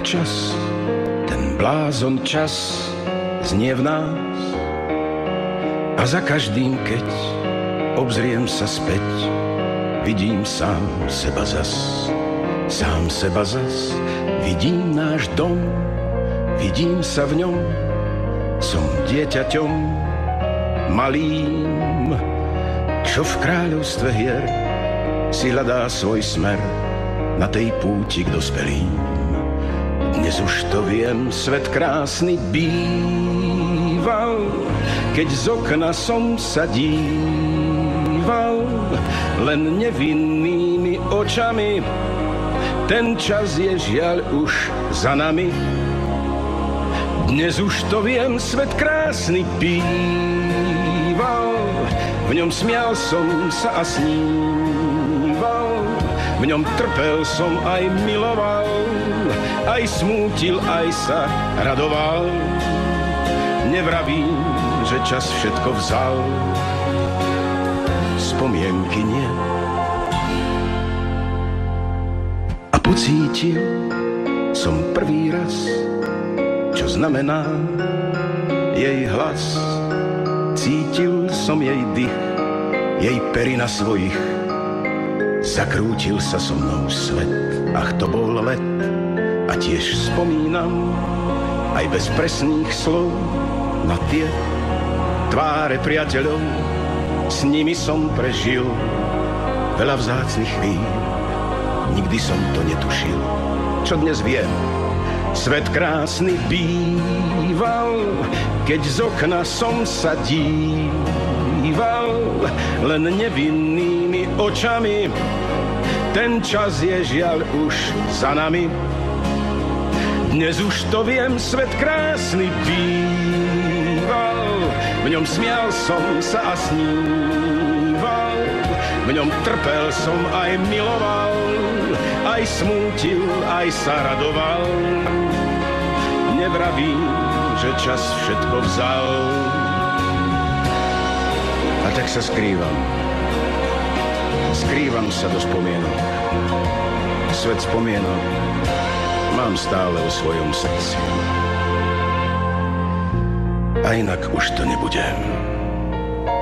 čas, ten blázon čas znie v nás. A za každým, keď obzriem sa späť, vidím sám seba zas. Sám seba zas, vidím náš dom, vidím sa v ňom. Som dieťaťom malým, čo v kráľovstve hier si hľadá svoj smer na tej púti k dospelým. Dnes už to viem, svet krásny býval, keď z okna som sa díval, len nevinnými očami. Ten čas je žiaľ už za nami. Dnes už to viem, svet krásny býval, v ňom smial som sa a sníval, v ňom trpel som aj miloval, aj smútil, aj sa radoval. Nevravím, že čas všetko vzal, spomienky nie. A pocítil som prvý raz, čo znamená jej hlas. Cítil som jej dých, jej pery na svojich. Zakrútil sa so mnou svet, ach to bol let. A tiež spomínam, aj bez presných slov, na tie tváre priateľov. S nimi som prežil veľa vzácnych chvíľ. Nikdy som to netušil, čo dnes viem. Svet krásny býval, keď z okna som sa díval, len nevinnými očami. Ten čas je žiaľ už za nami. Dnes už to viem, svet krásny býval, v ňom smial som sa a sníval, v ňom trpel som aj miloval, aj smútil, aj sa radoval. Nevravím, že čas všetko vzal. A tak sa skrývam. Skrývam sa do spomienok. Svet spomienok mám stále o svojom srdci. A inak už to nebudem.